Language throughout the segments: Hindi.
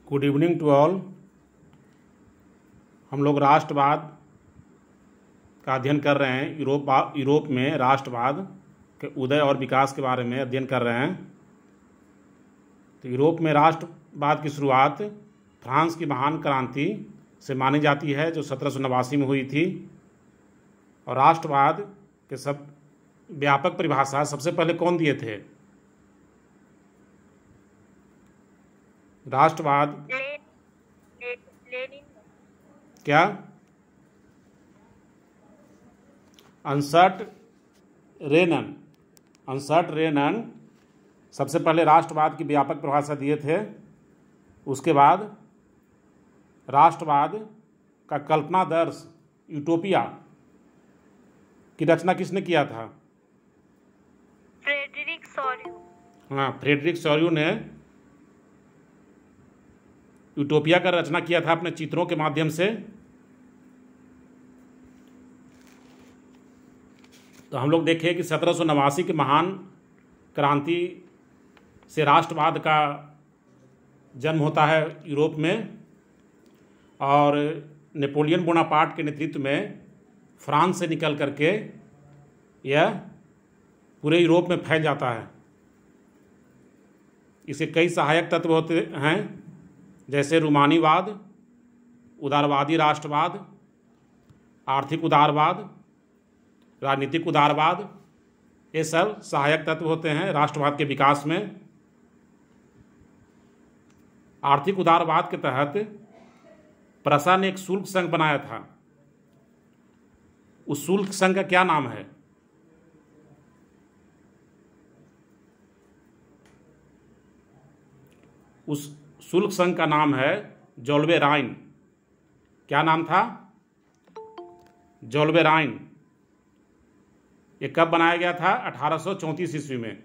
Good evening to all. हम लोग राष्ट्रवाद का अध्ययन कर रहे हैं। यूरोप में राष्ट्रवाद के उदय और विकास के बारे में अध्ययन कर रहे हैं। तो यूरोप में राष्ट्रवाद की शुरुआत फ्रांस की महान क्रांति से मानी जाती है, जो 1789 में हुई थी। और राष्ट्रवाद के सब व्यापक परिभाषा सबसे पहले कौन दिए थे? राष्ट्रवाद लेनिन। क्या? अंसर्ट रेनन सबसे पहले राष्ट्रवाद की व्यापक परिभाषा दिए थे। उसके बाद राष्ट्रवाद का कल्पनादर्श यूटोपिया की रचना किसने किया था? फ्रेडरिक सोर्यू। हाँ, फ्रेडरिक सोर्यू ने यूटोपिया का रचना किया था अपने चित्रों के माध्यम से। तो हम लोग देखें कि 1789 की महान क्रांति से राष्ट्रवाद का जन्म होता है यूरोप में, और नेपोलियन बोनापार्ट के नेतृत्व में फ्रांस से निकल करके यह पूरे यूरोप में फैल जाता है। इसे कई सहायक तत्व होते हैं, जैसे रूमानीवाद, उदारवादी राष्ट्रवाद, आर्थिक उदारवाद, राजनीतिक उदारवाद। ये सब सहायक तत्व होते हैं राष्ट्रवाद के विकास में। आर्थिक उदारवाद के तहत प्रसा ने एक शुल्क संघ बनाया था। उस शुल्क संघ का क्या नाम है? उस शुल्क संघ का नाम है जोल्वे राइन। क्या नाम था? जोल्वे राइन। ये कब बनाया गया था? 1834 ईस्वी में।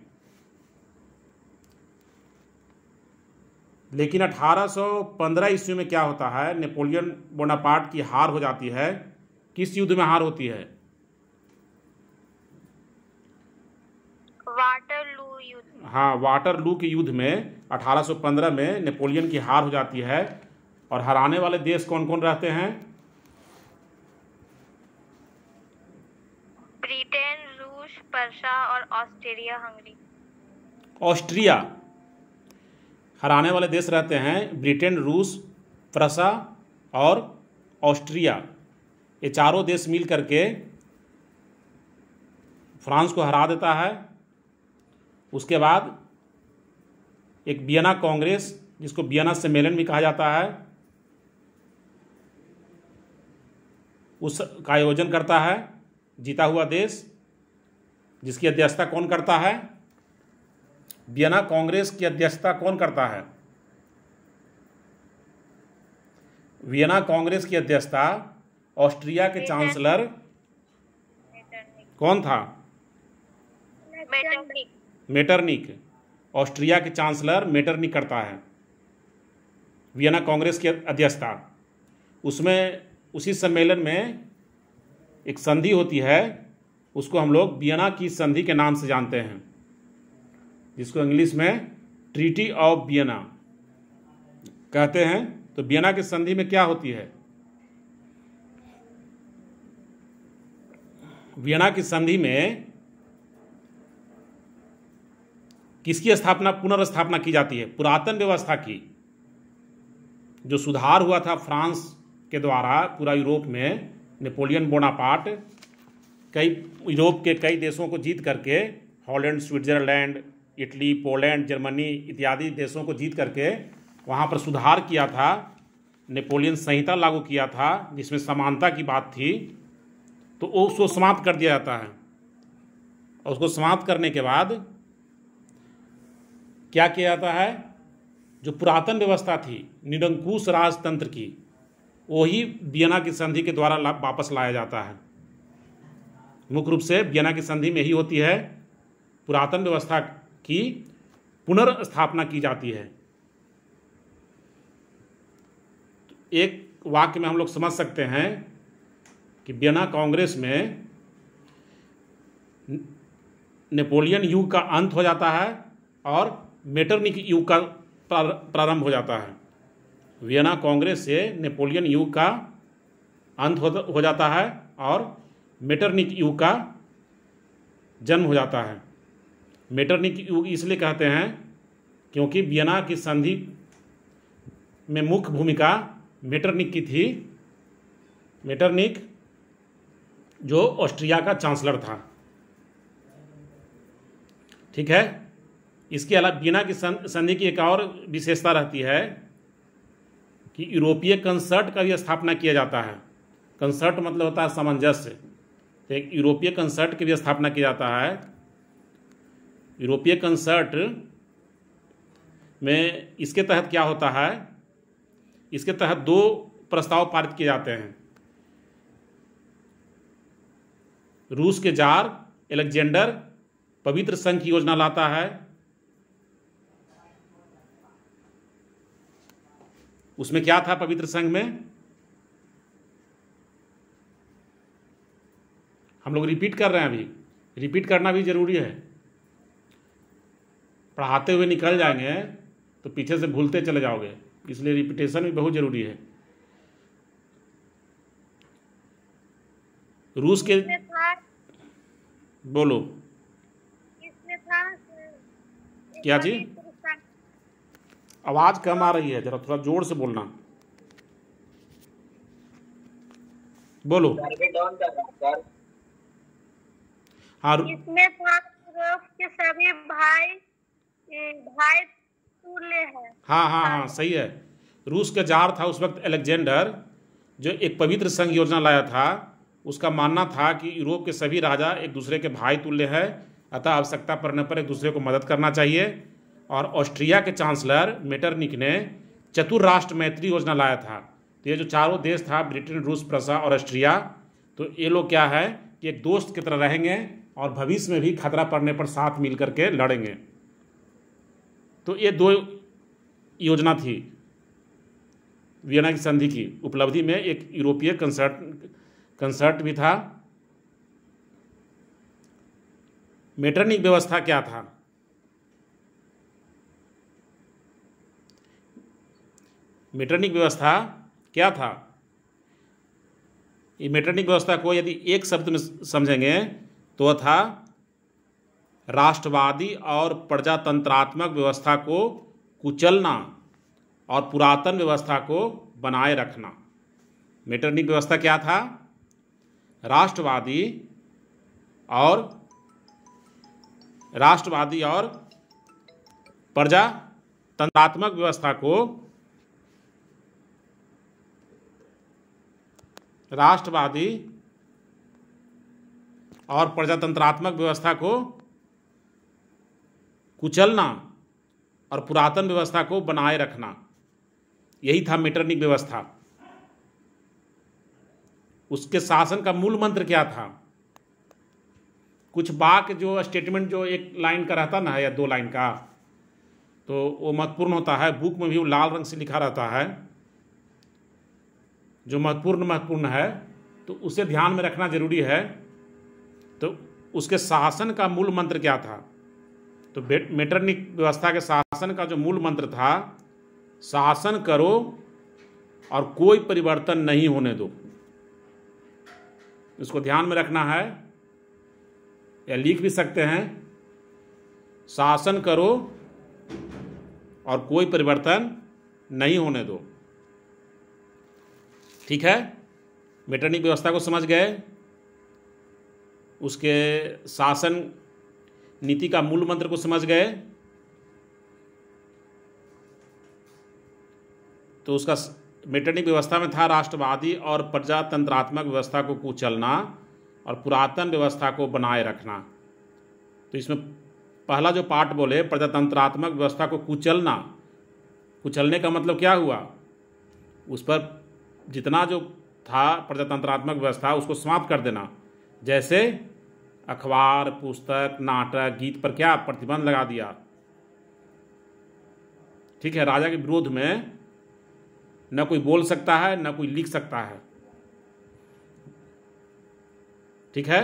लेकिन 1815 ईस्वी में क्या होता है? नेपोलियन बोनापार्ट की हार हो जाती है। किस युद्ध में हार होती है? वाटरलू युद्ध। हाँ, वाटरलू के युद्ध में 1815 में नेपोलियन की हार हो जाती है। और हराने वाले देश कौन कौन रहते हैं? ब्रिटेन, रूस, पर्सा और ऑस्ट्रिया हंगरी। ऑस्ट्रिया। हराने वाले देश रहते हैं ब्रिटेन, रूस, प्रसा और ऑस्ट्रिया। ये चारों देश मिल करके फ्रांस को हरा देता है। उसके बाद एक वियना कांग्रेस, जिसको वियना सम्मेलन भी कहा जाता है, उसका आयोजन करता है जीता हुआ देश, जिसकी अध्यक्षता कौन करता है? वियना कांग्रेस की अध्यक्षता कौन करता है? वियना कांग्रेस की अध्यक्षता ऑस्ट्रिया के चांसलर कौन था? मेटरनिक। ऑस्ट्रिया के चांसलर मेटरनिक करता है वियना कांग्रेस की अध्यक्षता। उसमें उसी सम्मेलन में एक संधि होती है, उसको हम लोग वियना की संधि के नाम से जानते हैं, जिसको इंग्लिश में ट्रीटी ऑफ वियना कहते हैं। तो वियना की संधि में क्या होती है? वियना की संधि में किसकी पुनर्स्थापना की जाती है? पुरातन व्यवस्था की। जो सुधार हुआ था फ्रांस के द्वारा पूरा यूरोप में, नेपोलियन बोनापार्ट यूरोप के कई देशों को जीत करके, Holland, Switzerland, Italy, Poland, Germany इत्यादि देशों को जीत करके वहाँ पर सुधार किया था। नेपोलियन संहिता लागू किया था, जिसमें समानता की बात थी। तो उसको समाप्त कर दिया जाता है। और उसको समाप्त करने के बाद क्या किया जाता है? जो पुरातन व्यवस्था थी निरंकुश राजतंत्र की, वही वियना की संधि के द्वारा वापस लाया जाता है। मुख्य रूप से वियना की संधि में ही होती है, पुरातन व्यवस्था की पुनर्स्थापना की जाती है। एक वाक्य में हम लोग समझ सकते हैं कि वियना कांग्रेस में नेपोलियन युग का अंत हो जाता है और मेटरनिक युग का प्रारंभ हो जाता है। वियना कांग्रेस से नेपोलियन युग का अंत हो जाता है और मेटरनिक युग का जन्म हो जाता है। मेटरनिक युग इसलिए कहते हैं क्योंकि वियना की संधि में मुख्य भूमिका मेटरनिक की थी। मेटरनिक जो ऑस्ट्रिया का चांसलर था। ठीक है। इसके अलावा वियना की संधि की एक और विशेषता रहती है कि यूरोपीय कंसर्ट का भी स्थापना किया जाता है। कंसर्ट मतलब होता है सामंजस्य। तो एक यूरोपीय कंसर्ट की भी स्थापना किया जाता है। यूरोपीय कंसर्ट में इसके तहत क्या होता है, इसके तहत दो प्रस्ताव पारित किए जाते हैं। रूस के जार अलेक्जेंडर पवित्र संघ की योजना लाता है। उसमें क्या था पवित्र संघ में? हम लोग रिपीट कर रहे हैं, अभी रिपीट करना भी जरूरी है। पढ़ाते हुए निकल जाएंगे तो पीछे से भूलते चले जाओगे, इसलिए रिपीटेशन भी बहुत जरूरी है। रूस के बोलो इसमें था क्या जी? आवाज कम आ रही है, जरा थोड़ा जोर से बोलना। बोलो। हाँ इसमें था यूरोप के सभी भाई भाई तुल्य है। हाँ हाँ हाँ सही है। रूस का जार था उस वक्त अलेक्जेंडर, जो एक पवित्र संघ योजना लाया था। उसका मानना था कि यूरोप के सभी राजा एक दूसरे के भाई तुल्य है, अतः आवश्यकता पड़ने पर एक दूसरे को मदद करना चाहिए। और ऑस्ट्रिया के चांसलर मेटरनिक ने चतुर राष्ट्र मैत्री योजना लाया था। तो ये जो चारों देश था, ब्रिटेन, रूस, प्रसा और ऑस्ट्रिया, तो ये लोग क्या है कि एक दोस्त की तरह रहेंगे और भविष्य में भी खतरा पड़ने पर साथ मिल करके लड़ेंगे। तो ये दो योजना थी वियना की संधि की उपलब्धि में। एक यूरोपीय कंसर्ट भी था। मेटरनिक व्यवस्था क्या था? मेटरनिक व्यवस्था क्या था? ये मेटरनिक व्यवस्था को यदि एक शब्द में समझेंगे तो वह था राष्ट्रवादी और प्रजातंत्रात्मक व्यवस्था को कुचलना और पुरातन व्यवस्था को बनाए रखना। मेटरनिक व्यवस्था क्या था? राष्ट्रवादी और प्रजातंत्रात्मक व्यवस्था को राष्ट्रवादी और प्रजातंत्रात्मक व्यवस्था को कुचलना और पुरातन व्यवस्था को बनाए रखना, यही था मेटरनिक व्यवस्था। उसके शासन का मूल मंत्र क्या था? कुछ वाक्य जो स्टेटमेंट जो एक लाइन का रहता ना है या दो लाइन का, तो वो महत्वपूर्ण होता है। बुक में भी वो लाल रंग से लिखा रहता है। जो महत्वपूर्ण है तो उसे ध्यान में रखना जरूरी है। तो उसके शासन का मूल मंत्र क्या था? तो मेटरनिक व्यवस्था के शासन का जो मूल मंत्र था, शासन करो और कोई परिवर्तन नहीं होने दो। इसको ध्यान में रखना है, या लिख भी सकते हैं, शासन करो और कोई परिवर्तन नहीं होने दो। ठीक है। मेटरनिक व्यवस्था को समझ गए, उसके शासन नीति का मूल मंत्र को समझ गए, तो उसका मेटरनिक व्यवस्था में था राष्ट्रवादी और प्रजातंत्रात्मक व्यवस्था को कुचलना और पुरातन व्यवस्था को बनाए रखना। तो इसमें पहला जो पार्ट बोले प्रजातंत्रात्मक व्यवस्था को कुचलना, कुचलने का मतलब क्या हुआ? उस पर जितना जो था प्रजातंत्रात्मक व्यवस्था उसको समाप्त कर देना। जैसे अखबार, पुस्तक, नाटक, गीत पर क्या प्रतिबंध लगा दिया। ठीक है। राजा के विरोध में न कोई बोल सकता है न कोई लिख सकता है। ठीक है।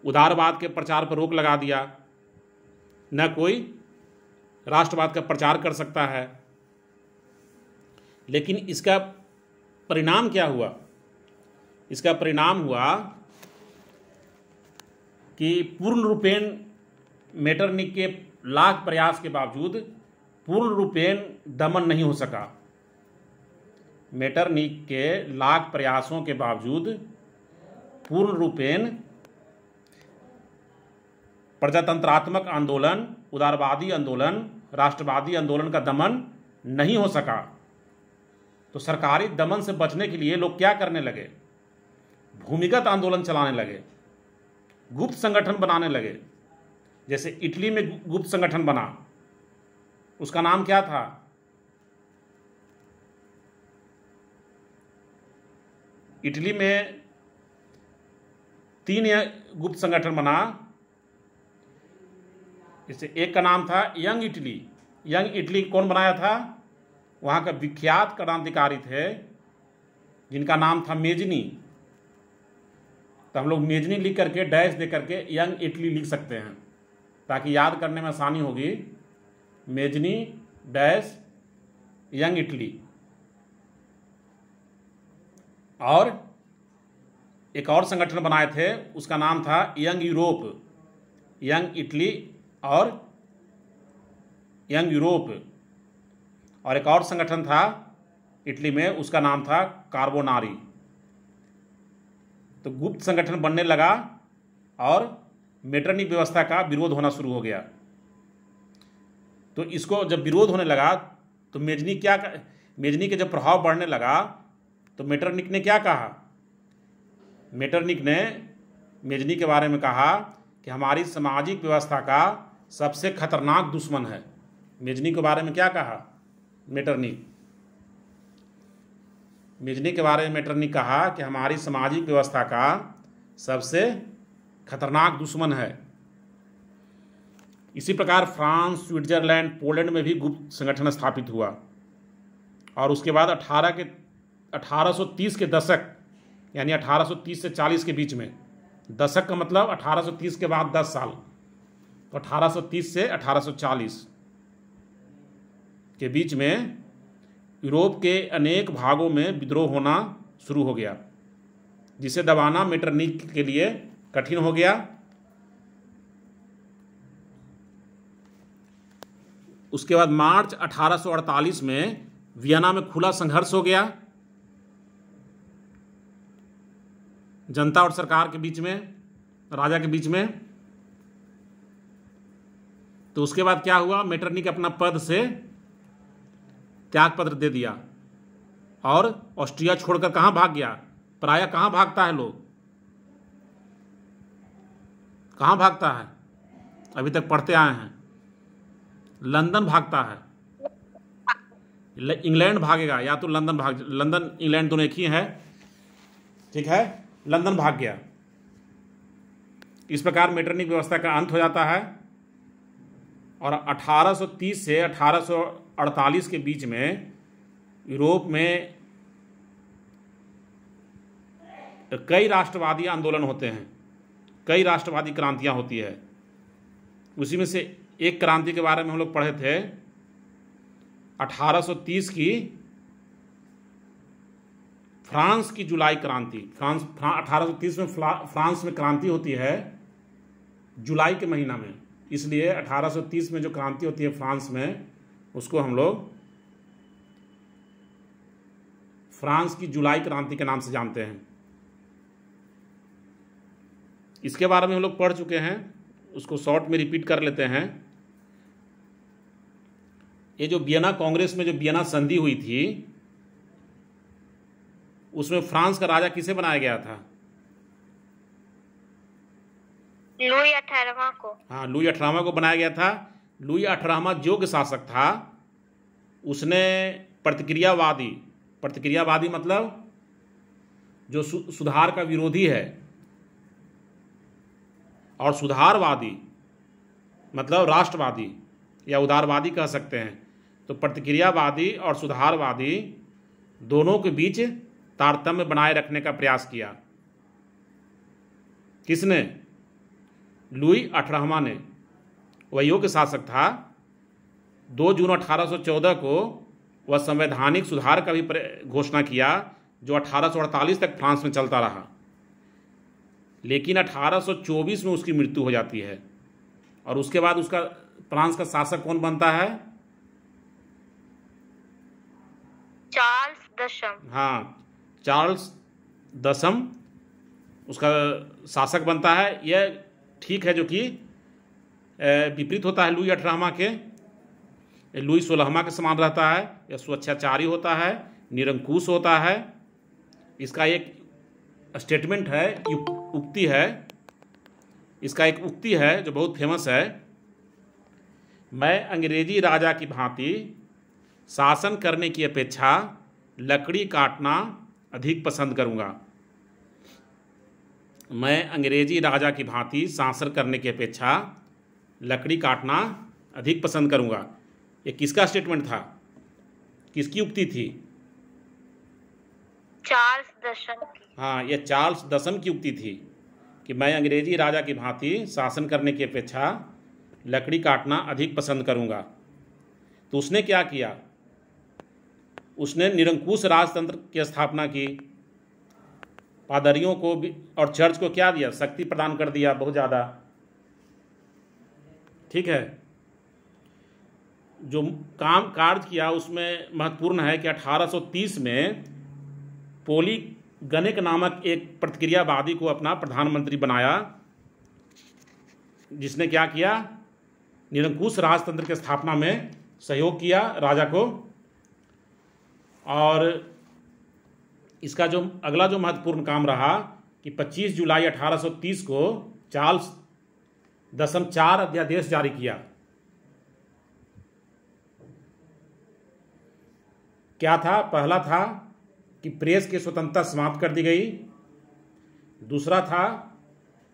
उदारवाद के प्रचार पर रोक लगा दिया, न कोई राष्ट्रवाद का प्रचार कर सकता है। लेकिन इसका परिणाम क्या हुआ? इसका परिणाम हुआ कि पूर्ण रूपेण मेटरनिख के लाख प्रयास के बावजूद पूर्ण रूपेण दमन नहीं हो सका। मेटरनिख के लाख प्रयासों के बावजूद पूर्ण रूपेण प्रजातंत्रात्मक आंदोलन, उदारवादी आंदोलन, राष्ट्रवादी आंदोलन का दमन नहीं हो सका। तो सरकारी दमन से बचने के लिए लोग क्या करने लगे? भूमिगत आंदोलन चलाने लगे, गुप्त संगठन बनाने लगे। जैसे इटली में गुप्त संगठन बना, उसका नाम क्या था? इटली में 3 गुप्त संगठन बना। जैसे एक का नाम था यंग इटली। यंग इटली कौन बनाया था? वहाँ का विख्यात क्रांतिकारी थे जिनका नाम था मेजनी। तो हम लोग मेजनी लिख करके डैश दे करके यंग इटली लिख सकते हैं ताकि याद करने में आसानी होगी। Mazzini dash young Italy. और एक और संगठन बनाए थे, उसका नाम था यंग यूरोप। यंग इटली और यंग यूरोप। और एक और संगठन था इटली में, उसका नाम था कार्बोनारी। तो गुप्त संगठन बनने लगा और मेटरनिख व्यवस्था का विरोध होना शुरू हो गया। तो इसको जब विरोध होने लगा तो मेजनी के जब प्रभाव बढ़ने लगा तो मेटरनिख ने क्या कहा? मेटरनिख ने मेजनी के बारे में कहा कि हमारी सामाजिक व्यवस्था का सबसे खतरनाक दुश्मन है। मेजनी के बारे में क्या कहा? मेजनी के बारे में मेटरनिख कहा कि हमारी सामाजिक व्यवस्था का सबसे खतरनाक दुश्मन है। इसी प्रकार फ्रांस, स्विट्जरलैंड, पोलैंड में भी गुप्त संगठन स्थापित हुआ। और उसके बाद 1830 के दशक, यानी 1830 से 40 के बीच में, दशक का मतलब 1830 के बाद 10 साल, तो 1830 से 1840 के बीच में यूरोप के अनेक भागों में विद्रोह होना शुरू हो गया, जिसे दबाना मेटरनिख के लिए कठिन हो गया। उसके बाद मार्च 1848 में वियना में खुला संघर्ष हो गया जनता और सरकार के बीच में, राजा के बीच में। तो उसके बाद क्या हुआ? मेटरनिख अपना पद से त्यागपत्र दे दिया और ऑस्ट्रिया छोड़कर कहां भाग गया? प्रायः कहां भागता है लोग? कहां भागता है? अभी तक पढ़ते आए हैं, लंदन भागता है। इंग्लैंड भागेगा या तो लंदन इंग्लैंड दोनों एक ही है, ठीक है। लंदन भाग गया। इस प्रकार मेटरनिख व्यवस्था का अंत हो जाता है और 1830 से 1848 के बीच में यूरोप में कई राष्ट्रवादी आंदोलन होते हैं, कई राष्ट्रवादी क्रांतियां होती है। उसी में से एक क्रांति के बारे में हम लोग पढ़े थे 1830 की, फ्रांस की जुलाई क्रांति। 1830 में फ्रांस में क्रांति होती है जुलाई के महीना में, इसलिए 1830 में जो क्रांति होती है फ्रांस में, उसको हम लोग फ्रांस की जुलाई क्रांति के नाम से जानते हैं। इसके बारे में हम लोग पढ़ चुके हैं, उसको शॉर्ट में रिपीट कर लेते हैं। ये जो वियना कांग्रेस में जो वियना संधि हुई थी, उसमें फ्रांस का राजा किसे बनाया गया था? लुई 18वां को। हाँ, लुई 18वां को बनाया गया था। लुई 18वां योग्य शासक था। उसने प्रतिक्रियावादी मतलब जो सुधार का विरोधी है, और सुधारवादी मतलब राष्ट्रवादी या उदारवादी कह सकते हैं। तो प्रतिक्रियावादी और सुधारवादी दोनों के बीच तारतम्य बनाए रखने का प्रयास किया। किसने? लुई 18वां ने। वह योग्य शासक था। 2 जून 1814 को वह संवैधानिक सुधार का भी घोषणा किया जो 1848 तक फ्रांस में चलता रहा, लेकिन 1824 में उसकी मृत्यु हो जाती है। और उसके बाद उसका फ्रांस का शासक कौन बनता है? चार्ल्स दशम। हाँ, चार्ल्स दशम उसका शासक बनता है। यह ठीक है, जो कि विपरीत होता है लुई 18वां के। लुई 16वां के समान रहता है। यह स्वेच्छाचारी होता है, निरंकुश होता है। इसका एक स्टेटमेंट है, उक्ति है, इसका एक उक्ति है जो बहुत फेमस है। मैं अंग्रेजी राजा की भांति शासन करने की अपेक्षा लकड़ी काटना अधिक पसंद करूंगा। मैं अंग्रेजी राजा की भांति शासन करने की अपेक्षा लकड़ी काटना अधिक पसंद करूंगा। ये किसका स्टेटमेंट था? किसकी उक्ति थी? चार्ल्स दशम की। हाँ, यह चार्ल्स दशम की उक्ति थी कि मैं अंग्रेजी राजा की भांति शासन करने की अपेक्षा लकड़ी काटना अधिक पसंद करूंगा। तो उसने क्या किया? उसने निरंकुश राजतंत्र की स्थापना की। पादरियों को भी और चर्च को क्या दिया? शक्ति प्रदान कर दिया बहुत ज़्यादा। ठीक है। जो काम कार्य किया उसमें महत्वपूर्ण है कि 1830 में पॉलीगनेक नामक एक प्रतिक्रियावादी को अपना प्रधानमंत्री बनाया, जिसने क्या किया? निरंकुश राजतंत्र की स्थापना में सहयोग किया राजा को। और इसका जो अगला जो महत्वपूर्ण काम रहा कि 25 जुलाई 1830 को चार्ल्स दशम 4 अध्यादेश जारी किया। क्या था? पहला था कि प्रेस की स्वतंत्रता समाप्त कर दी गई। दूसरा था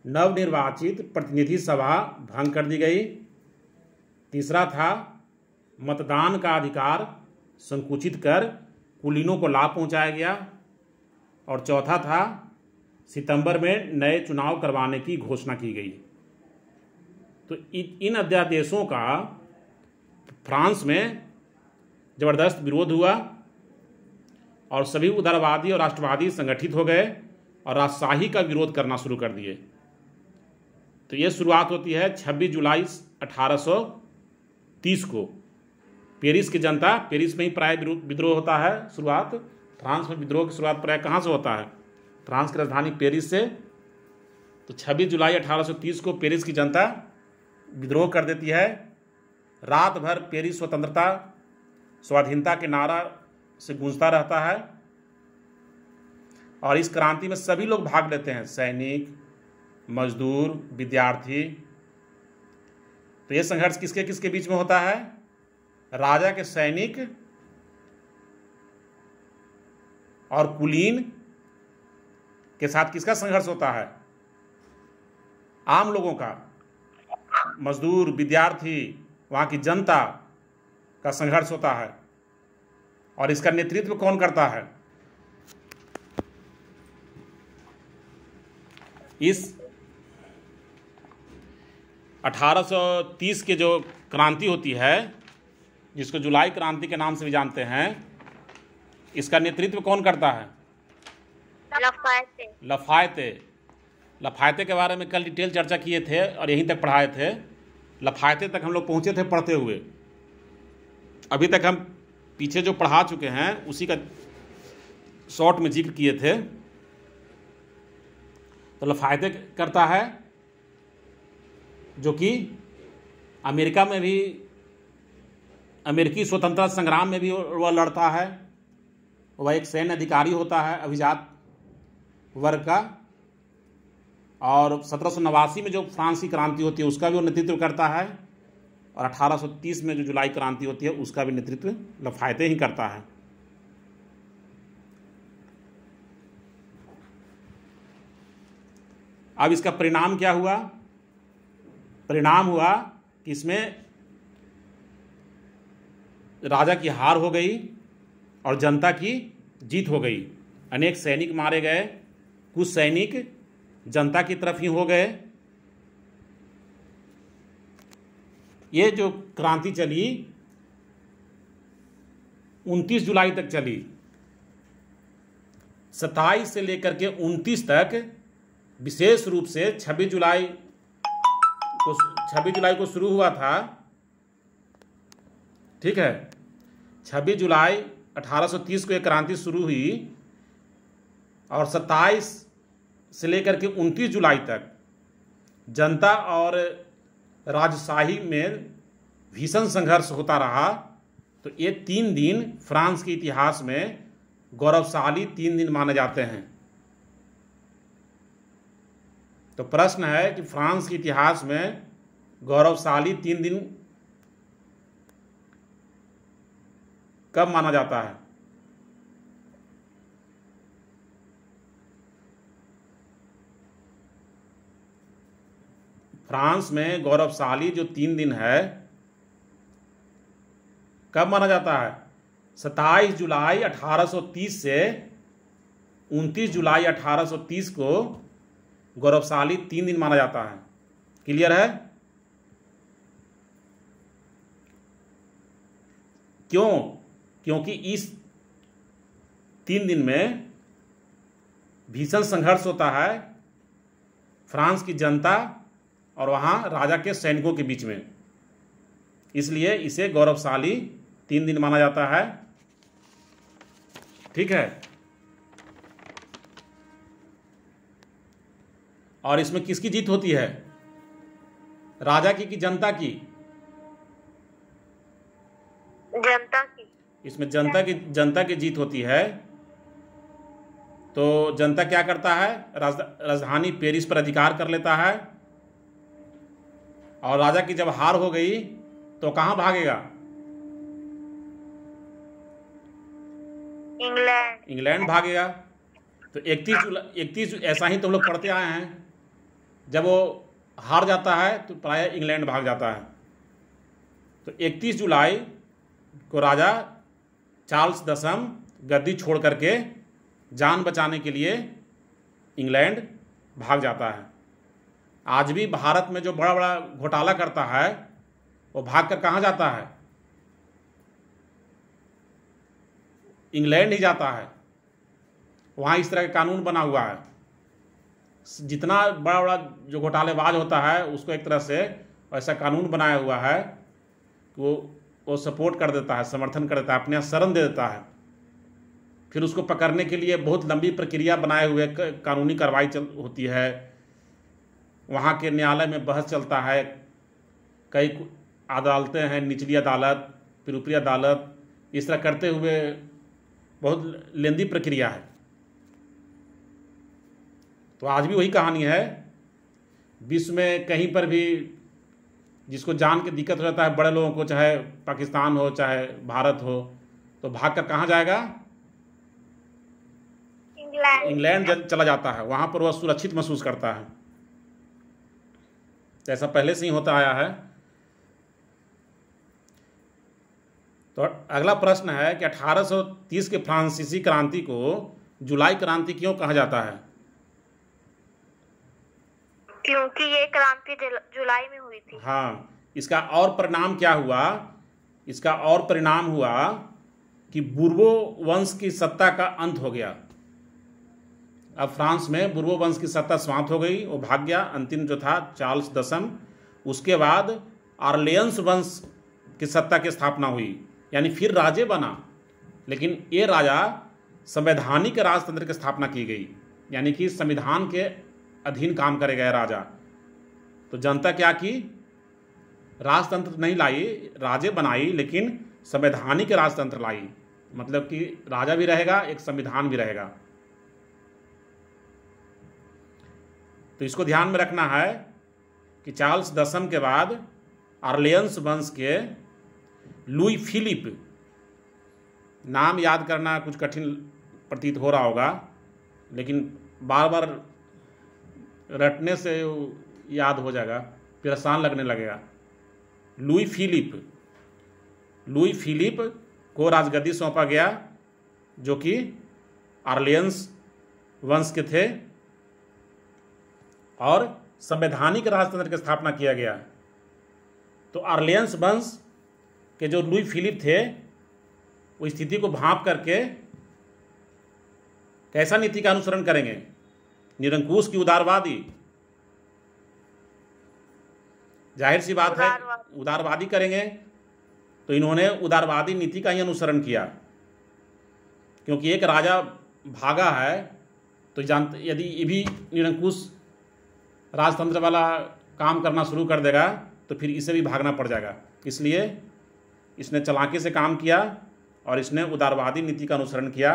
नवनिर्वाचित प्रतिनिधि सभा भंग कर दी गई। तीसरा था मतदान का अधिकार संकुचित कर कुलीनों को लाभ पहुंचाया गया। और चौथा था सितंबर में नए चुनाव करवाने की घोषणा की गई। तो इन अध्यादेशों का फ्रांस में जबरदस्त विरोध हुआ और सभी उदारवादी और राष्ट्रवादी संगठित हो गए और राजशाही का विरोध करना शुरू कर दिए। तो ये शुरुआत होती है 26 जुलाई 1830 को। पेरिस की जनता, पेरिस में ही प्राय विद्रोह होता है शुरुआत। फ्रांस में विद्रोह की शुरुआत प्राय कहाँ से होता है? फ्रांस की राजधानी पेरिस से। तो 26 जुलाई 1830 को पेरिस की जनता विद्रोह कर देती है। रात भर पेरिस स्वतंत्रता स्वाधीनता के नारा से गूंजता रहता है और इस क्रांति में सभी लोग भाग लेते हैं, सैनिक, मजदूर, विद्यार्थी। तो यह संघर्ष किसके किसके बीच में होता है? राजा के सैनिक और कुलीन के साथ किसका संघर्ष होता है? आम लोगों का, मजदूर, विद्यार्थी, वहां की जनता का संघर्ष होता है। और इसका नेतृत्व कौन करता है? इस 1830 के जो क्रांति होती है, जिसको जुलाई क्रांति के नाम से भी जानते हैं, इसका नेतृत्व कौन करता है? लफायते। लफायते के बारे में कल डिटेल चर्चा किए थे और यहीं तक पढ़ाए थे। लफायते तक हम लोग पहुंचे थे पढ़ते हुए। अभी तक हम पीछे जो पढ़ा चुके हैं उसी का शॉर्ट में जिक्र किए थे। तो लफायते करता है, जो कि अमेरिका में भी, अमेरिकी स्वतंत्रता संग्राम में भी वह लड़ता है। वह एक सैन्य अधिकारी होता है अभिजात वर्ग का। और 1789 में जो फ्रांस की क्रांति होती है उसका भी वो नेतृत्व करता है। और 1830 में जो जुलाई क्रांति होती है उसका भी नेतृत्व लफायते ही करता है। अब इसका परिणाम क्या हुआ? परिणाम हुआ कि इसमें राजा की हार हो गई और जनता की जीत हो गई। अनेक सैनिक मारे गए, कुछ सैनिक जनता की तरफ ही हो गए। ये जो क्रांति चली 29 जुलाई तक चली। 27 से लेकर के 29 तक विशेष रूप से 26 जुलाई को शुरू हुआ था, ठीक है। 26 जुलाई 1830 को एक क्रांति शुरू हुई और 27 से लेकर के 29 जुलाई तक जनता और राजशाही में भीषण संघर्ष होता रहा। तो ये 3 दिन फ्रांस के इतिहास में गौरवशाली 3 दिन माने जाते हैं। तो प्रश्न है कि फ्रांस के इतिहास में गौरवशाली 3 दिन कब माना जाता है? फ्रांस में गौरवशाली जो 3 दिन है कब माना जाता है? 27 जुलाई 1830 से 29 जुलाई 1830 को गौरवशाली 3 दिन माना जाता है। क्लियर है? क्यों? क्योंकि इस 3 दिन में भीषण संघर्ष होता है फ्रांस की जनता और वहां राजा के सैनिकों के बीच में, इसलिए इसे गौरवशाली 3 दिन माना जाता है। ठीक है। और इसमें किसकी जीत होती है? राजा की कि जनता की? जनता की। इसमें जनता की जीत होती है। तो जनता क्या करता है? राजधानी पेरिस पर अधिकार कर लेता है और राजा की जब हार हो गई तो कहां भागेगा? इंग्लैंड भागेगा। तो 31 ऐसा ही तो लोग पढ़ते आए हैं, जब वो हार जाता है तो प्रायः इंग्लैंड भाग जाता है। तो 31 जुलाई को राजा चार्ल्स 10 गद्दी छोड़ करके जान बचाने के लिए इंग्लैंड भाग जाता है। आज भी भारत में जो बड़ा बड़ा घोटाला करता है वो भागकर कहाँ जाता है? इंग्लैंड ही जाता है। वहाँ इस तरह का कानून बना हुआ है। जितना बड़ा बड़ा जो घोटालेबाज होता है उसको एक तरह से ऐसा कानून बनाया हुआ है कि वो सपोर्ट कर देता है, समर्थन कर देता है, अपने यहाँ शरण दे देता है। फिर उसको पकड़ने के लिए बहुत लंबी प्रक्रिया बनाए हुए कानूनी कार्रवाई होती है। वहाँ के न्यायालय में बहस चलता है, कई अदालतें हैं, निचली अदालत, फिर ऊपरी अदालत, इस तरह करते हुए बहुत लेंदी प्रक्रिया है। तो आज भी वही कहानी है। विश्व में कहीं पर भी जिसको जान के दिक्कत हो जाता है, बड़े लोगों को, चाहे पाकिस्तान हो चाहे भारत हो, तो भाग कर कहाँ जाएगा? इंग्लैंड चला जाता है। वहाँ पर वह सुरक्षित महसूस करता है। तो ऐसा पहले से ही होता आया है। तो अगला प्रश्न है कि 1830 के फ्रांसीसी क्रांति को जुलाई क्रांति क्यों कहा जाता है? क्योंकि ये क्रांति जुलाई में हुई थी। हाँ। इसका और परिणाम क्या हुआ? इसका और परिणाम हुआ कि बुर्बो वंश की सत्ता का अंत हो गया। अब फ्रांस में बुर्बो वंश की सत्ता समाप्त हो गई, वो भाग गया। अंतिम जो था चार्ल्स 10। उसके बाद ऑरलियंस वंश की सत्ता की स्थापना हुई, यानी फिर राजे बना, लेकिन ये राजा संवैधानिक राजतंत्र की स्थापना की गई, यानी कि संविधान के अधीन काम करेगा यह राजा। तो जनता क्या की? राजतंत्र नहीं लाई, राजे बनाई, लेकिन संवैधानिक राजतंत्र लाई। मतलब कि राजा भी रहेगा, एक संविधान भी रहेगा। तो इसको ध्यान में रखना है कि चार्ल्स 10 के बाद ऑरलियंस वंश के लुई फिलिप, नाम याद करना कुछ कठिन प्रतीत हो रहा होगा, लेकिन बार बार रटने से याद हो जाएगा, फिर आसान लगने लगेगा। लुई फिलिप को राजगद्दी सौंपा गया, जो कि ऑरलियंस वंश के थे, और संवैधानिक राजतंत्र की स्थापना किया गया। तो ऑरलियंस वंश के जो लुई फिलिप थे वो स्थिति को भांप करके कैसा नीति का अनुसरण करेंगे? निरंकुश की उदारवादी? जाहिर सी बात है उदारवादी करेंगे। तो इन्होंने उदारवादी नीति का ही अनुसरण किया, क्योंकि एक राजा भागा है तो यदि ये भी निरंकुश राजतंत्र वाला काम करना शुरू कर देगा तो फिर इसे भी भागना पड़ जाएगा। इसलिए इसने चालाकी से काम किया और इसने उदारवादी नीति का अनुसरण किया।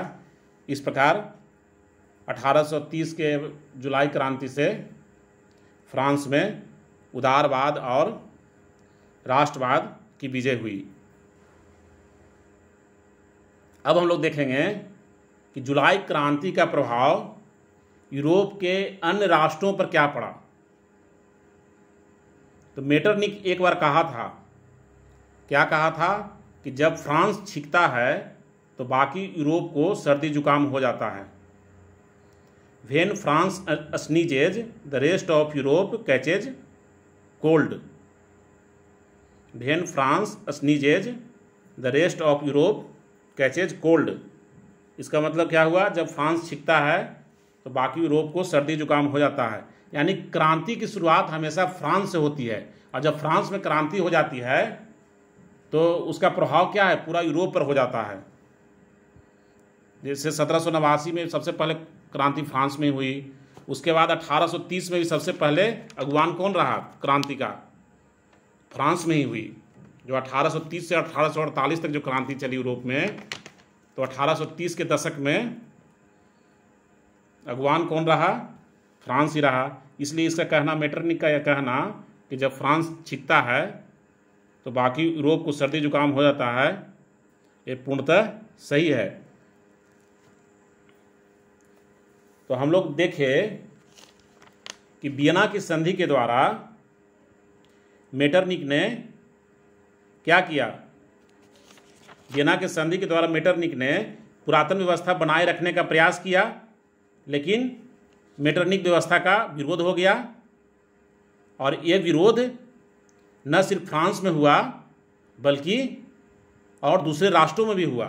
इस प्रकार 1830 के जुलाई क्रांति से फ्रांस में उदारवाद और राष्ट्रवाद की विजय हुई। अब हम लोग देखेंगे कि जुलाई क्रांति का प्रभाव यूरोप के अन्य राष्ट्रों पर क्या पड़ा। तो मेटरनिक एक बार कहा था, क्या कहा था, कि जब फ्रांस छिकता है तो बाकी यूरोप को सर्दी जुकाम हो जाता है। When France sneezes the rest of Europe catches cold. When France sneezes the rest of Europe catches cold. इसका मतलब क्या हुआ? जब फ्रांस छिकता है तो बाकी यूरोप को सर्दी जुकाम हो जाता है। यानी क्रांति की शुरुआत हमेशा फ्रांस से होती है, और जब फ्रांस में क्रांति हो जाती है तो उसका प्रभाव क्या है? पूरा यूरोप पर हो जाता है। जैसे 1789 में सबसे पहले क्रांति फ्रांस में हुई, उसके बाद 1830 में भी सबसे पहले अगुवान कौन रहा क्रांति का? फ्रांस में ही हुई। जो 1830 से 1848 तक जो क्रांति चली यूरोप में, तो 1830 के दशक में अगुवान कौन रहा? फ्रांस ही रहा। इसलिए इसका कहना, मेटरनिक का यह कहना कि जब फ्रांस छिकता है तो बाकी यूरोप को सर्दी जुकाम हो जाता है, ये पूर्णतः सही है। तो हम लोग देखें कि वियना की संधि के द्वारा मेटरनिक ने क्या किया। वियना के संधि के द्वारा मेटरनिक ने पुरातन व्यवस्था बनाए रखने का प्रयास किया, लेकिन मेटरनिक व्यवस्था का विरोध हो गया। और ये विरोध न सिर्फ फ्रांस में हुआ बल्कि और दूसरे राष्ट्रों में भी हुआ।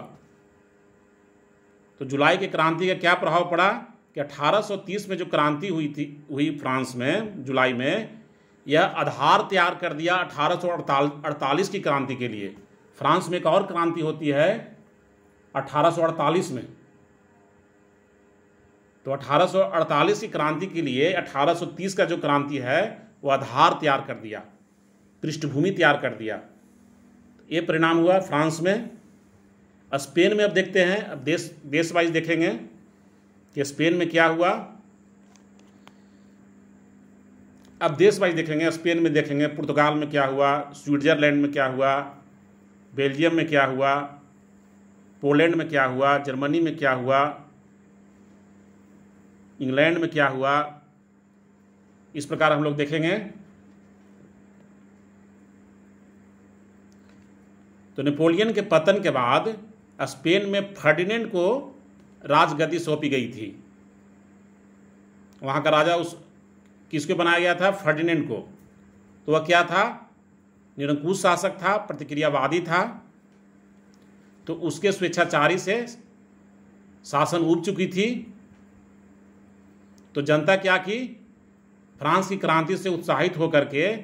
तो जुलाई की क्रांति का क्या प्रभाव पड़ा कि 1830 में जो क्रांति हुई फ्रांस में जुलाई में, यह आधार तैयार कर दिया 1848 की क्रांति के लिए। फ्रांस में एक और क्रांति होती है 1848 में। तो 1848 की क्रांति के लिए 1830 का जो क्रांति है वो आधार तैयार कर दिया, पृष्ठभूमि तैयार कर दिया। ये परिणाम हुआ फ्रांस में। स्पेन में अब देखते हैं, अब देश वाइज देखेंगे कि स्पेन में क्या हुआ। अब देश वाइज देखेंगे, स्पेन में देखेंगे, पुर्तगाल में क्या हुआ, स्विट्जरलैंड में क्या हुआ, बेल्जियम में क्या हुआ, पोलैंड में क्या हुआ, जर्मनी में क्या हुआ, इंग्लैंड में क्या हुआ। इस प्रकार हम लोग देखेंगे। तो नेपोलियन के पतन के बाद स्पेन में फर्डिनेंड को राजगद्दी सौंपी गई थी। वहाँ का राजा किसको बनाया गया था? फर्डिनेंड को। तो वह क्या था? निरंकुश शासक था, प्रतिक्रियावादी था। तो उसके स्वेच्छाचारी से शासन उब चुकी थी। तो जनता क्या की? फ्रांस की क्रांति से उत्साहित होकर के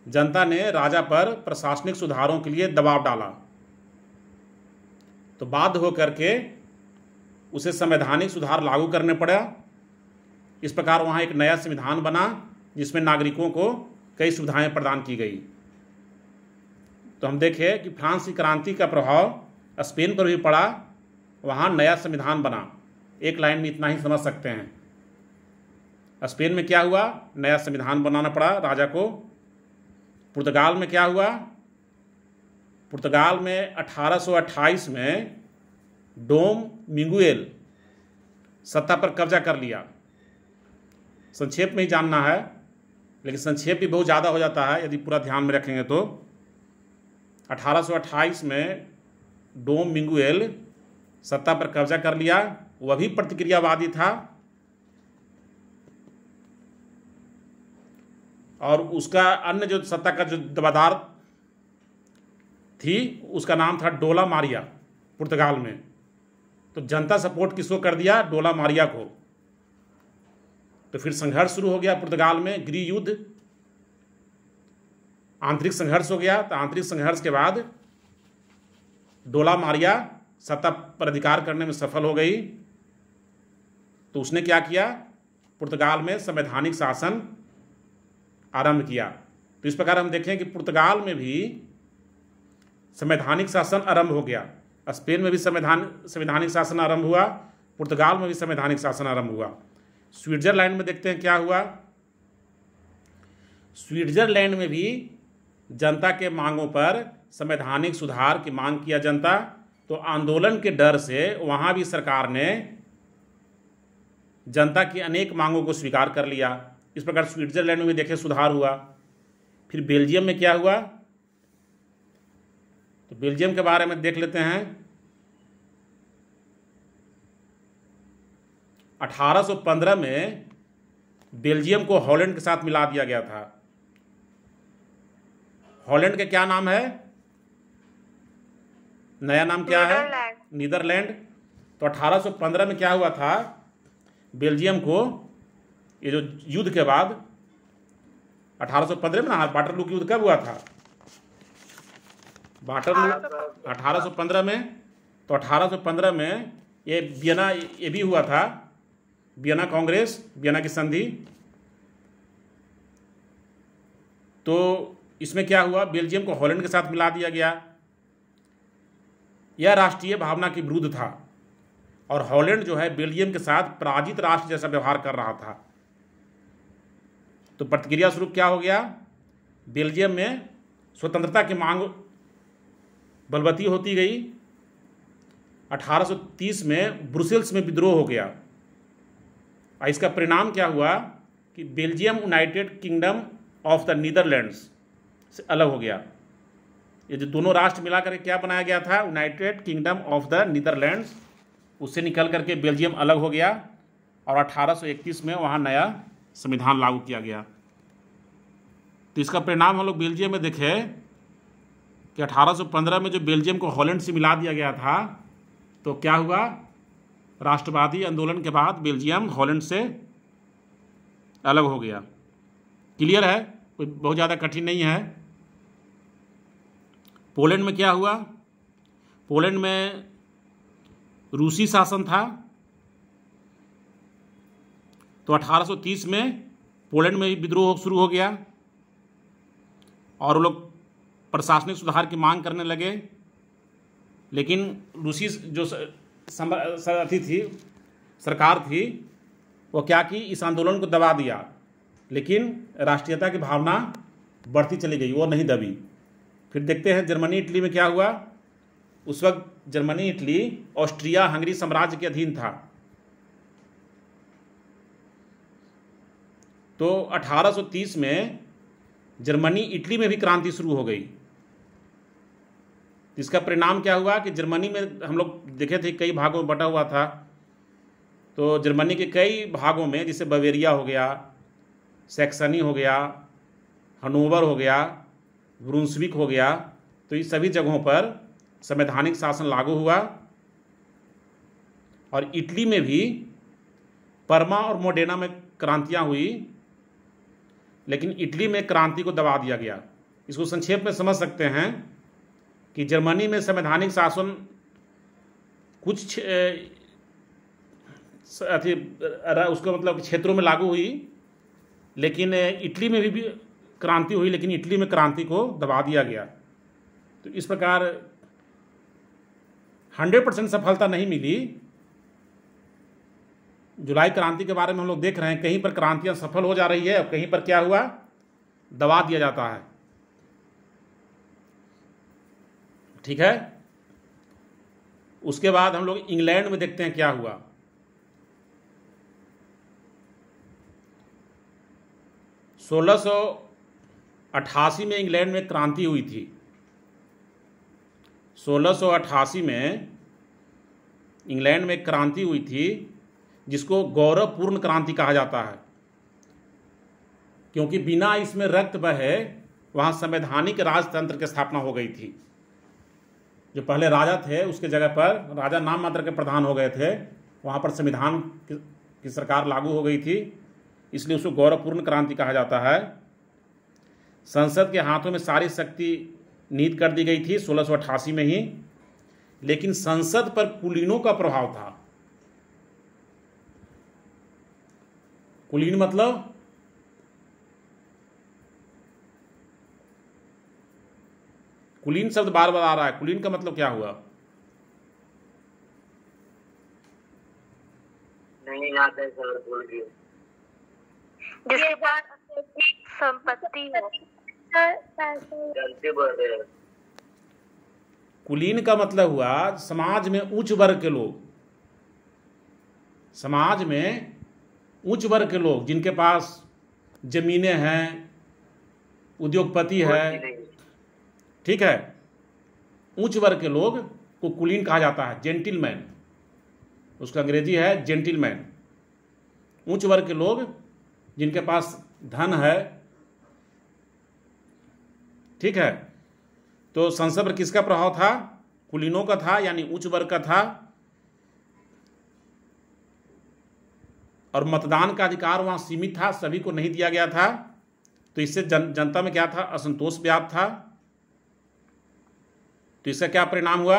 जनता ने राजा पर प्रशासनिक सुधारों के लिए दबाव डाला। तो बाध्य होकर के उसे संवैधानिक सुधार लागू करने पड़ा। इस प्रकार वहाँ एक नया संविधान बना जिसमें नागरिकों को कई सुविधाएं प्रदान की गई। तो हम देखें कि फ्रांस की क्रांति का प्रभाव स्पेन पर भी पड़ा। वहाँ नया संविधान बना। एक लाइन में इतना ही समझ सकते हैं। स्पेन में क्या हुआ? नया संविधान बनाना पड़ा राजा को। पुर्तगाल में क्या हुआ? पुर्तगाल में 1828 में डोम मिगुएल सत्ता पर कब्जा कर लिया। संक्षेप में ही जानना है, लेकिन संक्षेप भी बहुत ज़्यादा हो जाता है यदि पूरा ध्यान में रखेंगे। तो 1828 में डोम मिगुएल सत्ता पर कब्जा कर लिया। वह भी प्रतिक्रियावादी था और उसका अन्य जो सत्ता का जो दबादार थी उसका नाम था डोला मारिया। पुर्तगाल में। तो जनता सपोर्ट किसको कर दिया? डोला मारिया को। तो फिर संघर्ष शुरू हो गया पुर्तगाल में, गृह युद्ध, आंतरिक संघर्ष हो गया। तो आंतरिक संघर्ष के बाद डोला मारिया सत्ता पर अधिकार करने में सफल हो गई। तो उसने क्या किया? पुर्तगाल में संवैधानिक शासन आरंभ किया। तो इस प्रकार हम देखें कि पुर्तगाल में भी संवैधानिक शासन आरंभ हो गया। स्पेन में भी संवैधानिक शासन आरंभ हुआ, पुर्तगाल में भी संवैधानिक शासन आरंभ हुआ। स्विट्जरलैंड में देखते हैं क्या हुआ। स्विट्जरलैंड में भी जनता के मांगों पर संवैधानिक सुधार की मांग किया जनता। तो आंदोलन के डर से वहां भी सरकार ने जनता की अनेक मांगों को स्वीकार कर लिया। इस प्रकार स्विट्जरलैंड में देखें सुधार हुआ। फिर बेल्जियम में क्या हुआ? तो बेल्जियम के बारे में देख लेते हैं। 1815 में बेल्जियम को हॉलैंड के साथ मिला दिया गया था। हॉलैंड के क्या नाम है? नया नाम क्या है? नीदरलैंड। तो 1815 में क्या हुआ था? बेल्जियम को, ये जो युद्ध के बाद 1815 में ना, वाटरलू युद्ध कब हुआ था? वाटरलू 1815 में। तो 1815 में ये वियना, ये भी हुआ था, वियना कांग्रेस, वियना की संधि। तो इसमें क्या हुआ? बेल्जियम को हॉलैंड के साथ मिला दिया गया। यह राष्ट्रीय भावना के विरुद्ध था और हॉलैंड जो है बेल्जियम के साथ पराजित राष्ट्र जैसा व्यवहार कर रहा था। तो प्रतिक्रिया स्वरूप क्या हो गया? बेल्जियम में स्वतंत्रता की मांग बलवती होती गई। 1830 में ब्रुसेल्स में विद्रोह हो गया। इसका परिणाम क्या हुआ कि Belgium United kingdom of the Netherlands से अलग हो गया। ये जो दोनों राष्ट्र मिलाकर क्या बनाया गया था? United kingdom of the Netherlands. उससे निकल करके बेल्जियम अलग हो गया और 1831 में वहाँ नया संविधान लागू किया गया। तो इसका परिणाम हम लोग बेल्जियम में देखें कि 1815 में जो बेल्जियम को हॉलैंड से मिला दिया गया था, तो क्या हुआ? राष्ट्रवादी आंदोलन के बाद बेल्जियम हॉलैंड से अलग हो गया। क्लियर है? कोई बहुत ज़्यादा कठिन नहीं है। पोलैंड में क्या हुआ? पोलैंड में रूसी शासन था। तो 1830 में पोलैंड में भी विद्रोह शुरू हो गया और वो लोग प्रशासनिक सुधार की मांग करने लगे। लेकिन रूसी जो सरकार थी वो क्या की? इस आंदोलन को दबा दिया। लेकिन राष्ट्रीयता की भावना बढ़ती चली गई, वो नहीं दबी। फिर देखते हैं जर्मनी इटली में क्या हुआ। उस वक्त जर्मनी इटली ऑस्ट्रिया हंगरी साम्राज्य के अधीन था। तो 1830 में जर्मनी इटली में भी क्रांति शुरू हो गई। इसका परिणाम क्या हुआ कि जर्मनी में हम लोग देखे थे कई भागों में बटा हुआ था। तो जर्मनी के कई भागों में, जैसे बवेरिया हो गया, सैक्सनी हो गया, हनोवर हो गया, ब्रुंसविक हो गया, तो इस सभी जगहों पर संवैधानिक शासन लागू हुआ। और इटली में भी परमा और मोडेना में क्रांतियां हुई, लेकिन इटली में क्रांति को दबा दिया गया। इसको संक्षेप में समझ सकते हैं कि जर्मनी में संवैधानिक शासन कुछ उसको मतलब क्षेत्रों में लागू हुई, लेकिन इटली में भी क्रांति हुई, लेकिन इटली में क्रांति को दबा दिया गया। तो इस प्रकार 100% सफलता नहीं मिली। जुलाई क्रांति के बारे में हम लोग देख रहे हैं, कहीं पर क्रांतियां सफल हो जा रही है और कहीं पर क्या हुआ? दबा दिया जाता है। ठीक है। उसके बाद हम लोग इंग्लैंड में देखते हैं क्या हुआ। 1688 में इंग्लैंड में क्रांति हुई थी। 1688 में इंग्लैंड में क्रांति हुई थी, जिसको गौरवपूर्ण क्रांति कहा जाता है, क्योंकि बिना इसमें रक्त बहे वहां संवैधानिक राजतंत्र की स्थापना हो गई थी। जो पहले राजा थे उसके जगह पर राजा नाम मात्र के प्रधान हो गए थे, वहाँ पर संविधान की सरकार लागू हो गई थी, इसलिए उसको गौरवपूर्ण क्रांति कहा जाता है। संसद के हाथों में सारी शक्ति नीत कर दी गई थी 1688 में ही, लेकिन संसद पर कुलीनों का प्रभाव था। कुलीन मतलब कुलीन शब्द बार बार आ रहा है, कुलीन का मतलब क्या हुआ? नहीं याद है सर, भूल गए। जिसके बाद संपत्ति हो, गलती बोल रहे हैं। कुलीन का मतलब हुआ समाज में उच्च वर्ग के लोग, समाज में उच्च वर्ग के लोग जिनके पास जमीनें हैं, उद्योगपति है, ठीक है, उच्च वर्ग के लोग को कुलीन कहा जाता है, जेंटिलमैन, उसका अंग्रेजी है जेंटिलमैन। उच्च वर्ग के लोग जिनके पास धन है, ठीक है। तो संसद पर किसका प्रभाव था? कुलीनों का था, यानी उच्च वर्ग का था। और मतदान का अधिकार वहां सीमित था, सभी को नहीं दिया गया था, तो इससे जनता में क्या था? असंतोष व्याप्त था। तो इसका क्या परिणाम हुआ?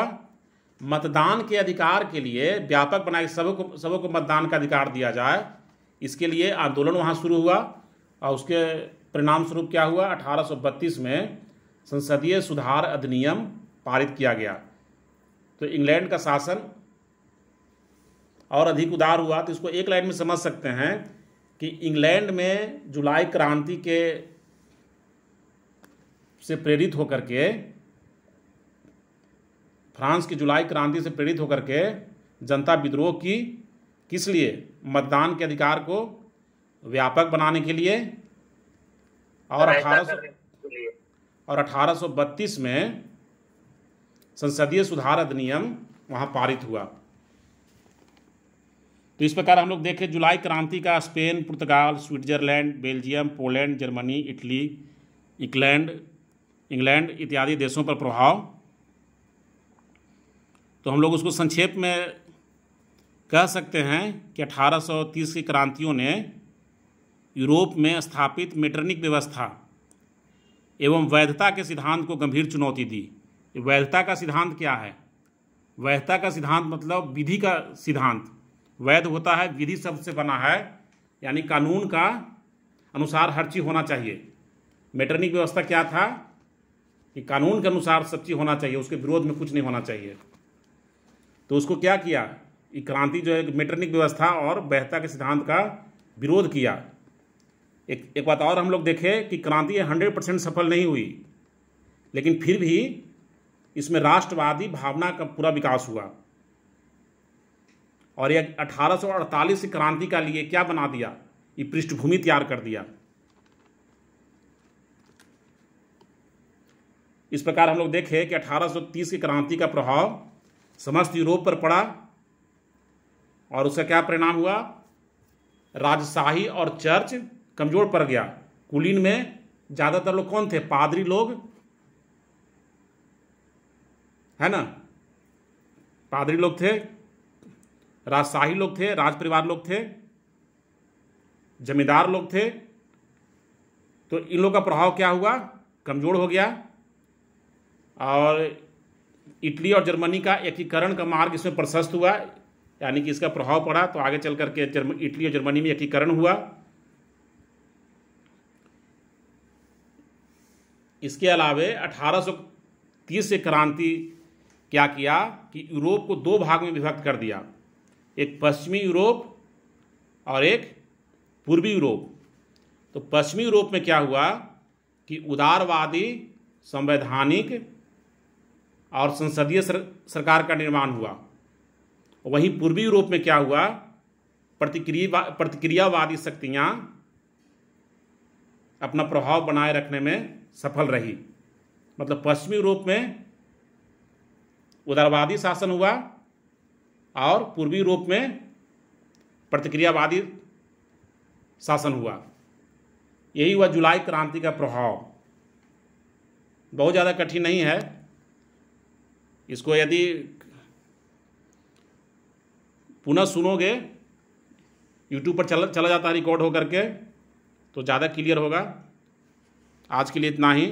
मतदान के अधिकार के लिए व्यापक बनाए, सबको मतदान का अधिकार दिया जाए, इसके लिए आंदोलन वहां शुरू हुआ। और उसके परिणाम स्वरूप क्या हुआ? 1832 में संसदीय सुधार अधिनियम पारित किया गया। तो इंग्लैंड का शासन और अधिक उदार हुआ। तो इसको एक लाइन में समझ सकते हैं कि इंग्लैंड में जुलाई क्रांति के से प्रेरित होकर के, फ्रांस की जुलाई क्रांति से प्रेरित होकर के जनता विद्रोह की, किस लिए? मतदान के अधिकार को व्यापक बनाने के लिए। और 1832 में संसदीय सुधार अधिनियम वहां पारित हुआ। तो इस प्रकार हम लोग देखें जुलाई क्रांति का स्पेन, पुर्तगाल, Switzerland, Belgium, Poland, Germany, Italy, England इत्यादि देशों पर प्रभाव। तो हम लोग उसको संक्षेप में कह सकते हैं कि 1830 की क्रांतियों ने यूरोप में स्थापित मेटरनिक व्यवस्था एवं वैधता के सिद्धांत को गंभीर चुनौती दी। वैधता का सिद्धांत क्या है? वैधता का सिद्धांत मतलब विधि का सिद्धांत। वैध होता है विधि शब्द से बना है, यानी कानून का अनुसार हर चीज़ होना चाहिए। मेटरनिक व्यवस्था क्या था? कि कानून के अनुसार सब चीज़ होना चाहिए, उसके विरोध में कुछ नहीं होना चाहिए। तो उसको क्या किया? ये क्रांति जो है मेटरनिक व्यवस्था और वैधता के सिद्धांत का विरोध किया। एक बात और हम लोग देखें कि क्रांति 100% सफल नहीं हुई, लेकिन फिर भी इसमें राष्ट्रवादी भावना का पूरा विकास हुआ। और यह 1848 की क्रांति का लिए क्या बना दिया? ये पृष्ठभूमि तैयार कर दिया। इस प्रकार हम लोग देखें कि 1830 की क्रांति का प्रभाव समस्त यूरोप पर पड़ा। और उसका क्या परिणाम हुआ? राजशाही और चर्च कमजोर पड़ गया। कुलीन में ज्यादातर लोग कौन थे? पादरी लोग, है ना, पादरी लोग थे, राजशाही लोग थे, राज परिवार लोग थे, जमींदार लोग थे। तो इन लोगों का प्रभाव क्या हुआ? कमजोर हो गया। और इटली और जर्मनी का एकीकरण का मार्ग इसमें प्रशस्त हुआ, यानी कि इसका प्रभाव पड़ा। तो आगे चल करके इटली और जर्मनी में एकीकरण हुआ। इसके अलावे 1830 से क्रांति क्या किया कि यूरोप को दो भाग में विभक्त कर दिया, एक पश्चिमी यूरोप और एक पूर्वी यूरोप। तो पश्चिमी यूरोप में क्या हुआ कि उदारवादी, संवैधानिक और संसदीय सरकार का निर्माण हुआ। वहीं पूर्वी यूरोप में क्या हुआ? प्रतिक्रियावादी शक्तियां अपना प्रभाव बनाए रखने में सफल रही। मतलब पश्चिमी यूरोप में उदारवादी शासन हुआ और पूर्वी यूरोप में प्रतिक्रियावादी शासन हुआ। यही हुआ जुलाई क्रांति का प्रभाव। बहुत ज़्यादा कठिन नहीं है, इसको यदि पुनः सुनोगे, यूट्यूब पर चला जाता है रिकॉर्ड हो करके, तो ज़्यादा क्लियर होगा। आज के लिए इतना ही।